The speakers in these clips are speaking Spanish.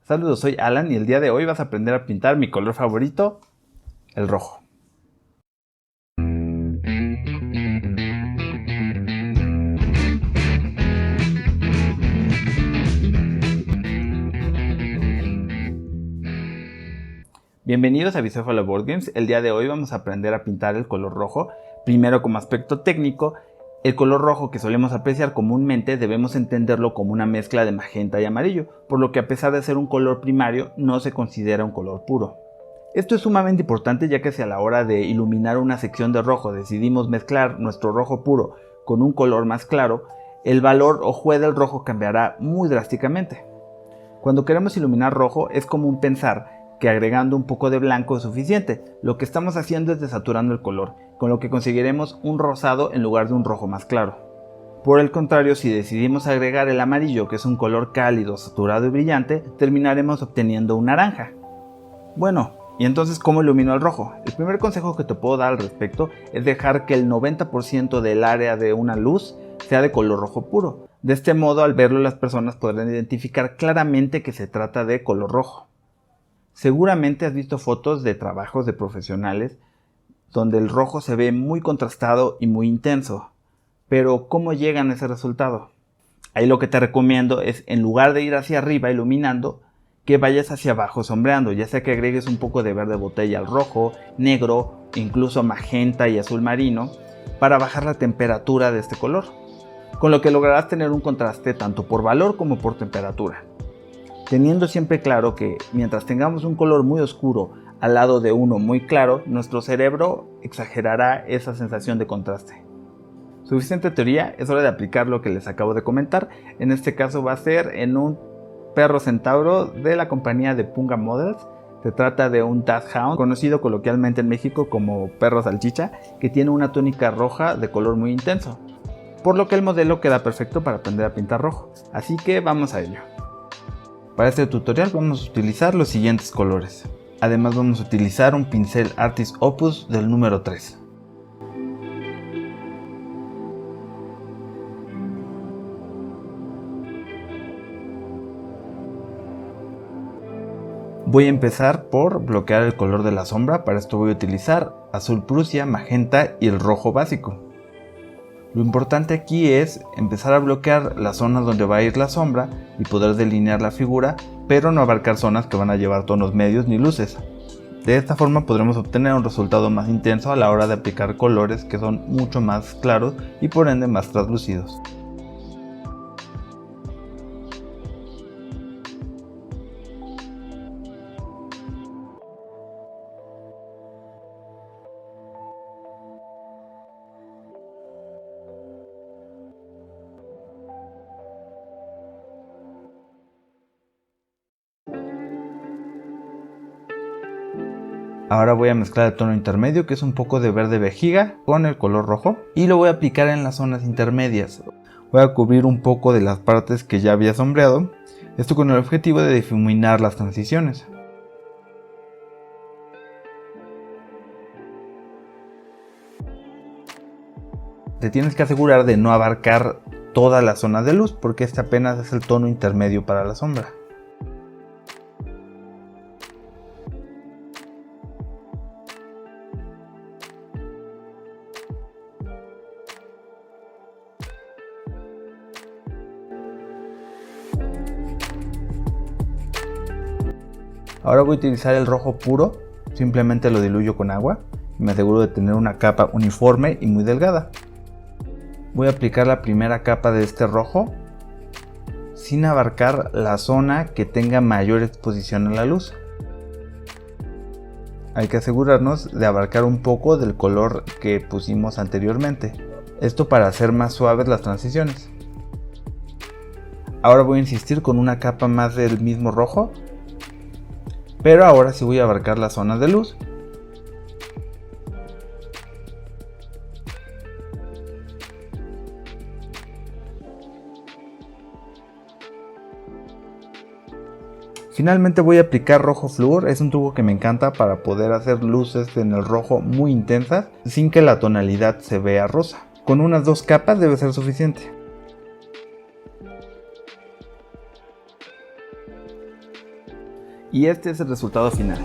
Saludos, soy Alan y el día de hoy vas a aprender a pintar mi color favorito, el rojo. Bienvenidos a Bicéfalo Board Games. El día de hoy vamos a aprender a pintar el color rojo. Primero, como aspecto técnico, el color rojo que solemos apreciar comúnmente debemos entenderlo como una mezcla de magenta y amarillo, por lo que a pesar de ser un color primario no se considera un color puro. Esto es sumamente importante, ya que si a la hora de iluminar una sección de rojo decidimos mezclar nuestro rojo puro con un color más claro, el valor o hue del rojo cambiará muy drásticamente. Cuando queremos iluminar rojo es común pensar que agregando un poco de blanco es suficiente. Lo que estamos haciendo es desaturando el color, con lo que conseguiremos un rosado en lugar de un rojo más claro. Por el contrario, si decidimos agregar el amarillo, que es un color cálido, saturado y brillante, terminaremos obteniendo un naranja. Bueno, ¿y entonces cómo ilumino el rojo? El primer consejo que te puedo dar al respecto es dejar que el 90% del área de una luz sea de color rojo puro. De este modo, al verlo, las personas podrán identificar claramente que se trata de color rojo. Seguramente has visto fotos de trabajos de profesionales donde el rojo se ve muy contrastado y muy intenso. Pero ¿cómo llegan a ese resultado? Ahí lo que te recomiendo es, en lugar de ir hacia arriba iluminando, que vayas hacia abajo sombreando, ya sea que agregues un poco de verde botella al rojo, negro, incluso magenta y azul marino, para bajar la temperatura de este color, con lo que lograrás tener un contraste tanto por valor como por temperatura. Teniendo siempre claro que mientras tengamos un color muy oscuro al lado de uno muy claro, nuestro cerebro exagerará esa sensación de contraste. Suficiente teoría, es hora de aplicar lo que les acabo de comentar. En este caso va a ser en un perro centauro de la compañía de Punga Models. Se trata de un Dachshund, conocido coloquialmente en México como perro salchicha, que tiene una túnica roja de color muy intenso, por lo que el modelo queda perfecto para aprender a pintar rojo. Así que vamos a ello. Para este tutorial vamos a utilizar los siguientes colores. Además vamos a utilizar un pincel Artist Opus del número 3. Voy a empezar por bloquear el color de la sombra. Para esto voy a utilizar azul Prusia, magenta y el rojo básico. Lo importante aquí es empezar a bloquear las zonas donde va a ir la sombra y poder delinear la figura, pero no abarcar zonas que van a llevar tonos medios ni luces. De esta forma podremos obtener un resultado más intenso a la hora de aplicar colores que son mucho más claros y por ende más translúcidos. Ahora voy a mezclar el tono intermedio, que es un poco de verde vejiga, con el color rojo, y lo voy a aplicar en las zonas intermedias. Voy a cubrir un poco de las partes que ya había sombreado, esto con el objetivo de difuminar las transiciones. Te tienes que asegurar de no abarcar toda la zona de luz, porque este apenas es el tono intermedio para la sombra. Ahora voy a utilizar el rojo puro, simplemente lo diluyo con agua y me aseguro de tener una capa uniforme y muy delgada. Voy a aplicar la primera capa de este rojo sin abarcar la zona que tenga mayor exposición a la luz. Hay que asegurarnos de abarcar un poco del color que pusimos anteriormente, esto para hacer más suaves las transiciones. Ahora voy a insistir con una capa más del mismo rojo, pero ahora sí voy a abarcar las zonas de luz. Finalmente voy a aplicar rojo flúor, es un truco que me encanta para poder hacer luces en el rojo muy intensas sin que la tonalidad se vea rosa. Con unas 2 capas debe ser suficiente. y este es el resultado final.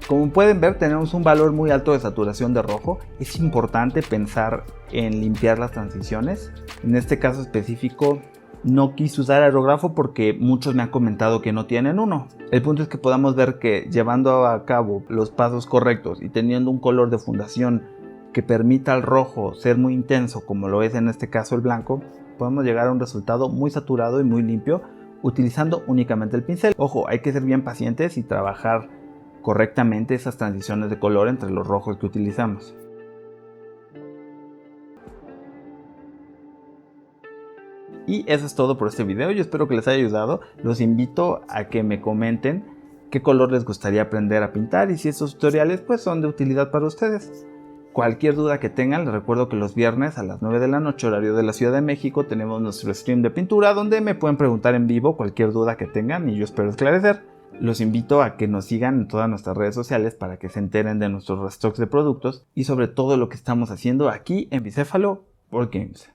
Como pueden ver, tenemos un valor muy alto de saturación de rojo. Es importante pensar en limpiar las transiciones. En este caso específico no quise usar aerógrafo porque muchos me han comentado que no tienen uno. El punto es que podamos ver que llevando a cabo los pasos correctos y teniendo un color de fundación que permita al rojo ser muy intenso, como lo es en este caso el blanco, podemos llegar a un resultado muy saturado y muy limpio utilizando únicamente el pincel. Ojo, hay que ser bien pacientes y trabajar correctamente esas transiciones de color entre los rojos que utilizamos. Y eso es todo por este video. Yo espero que les haya ayudado. Los invito a que me comenten qué color les gustaría aprender a pintar y si estos tutoriales pues son de utilidad para ustedes. Cualquier duda que tengan, les recuerdo que los viernes a las 9 de la noche, horario de la Ciudad de México, tenemos nuestro stream de pintura donde me pueden preguntar en vivo cualquier duda que tengan y yo espero esclarecer. Los invito a que nos sigan en todas nuestras redes sociales para que se enteren de nuestros restocks de productos y sobre todo lo que estamos haciendo aquí en Bicéfalo Board Games.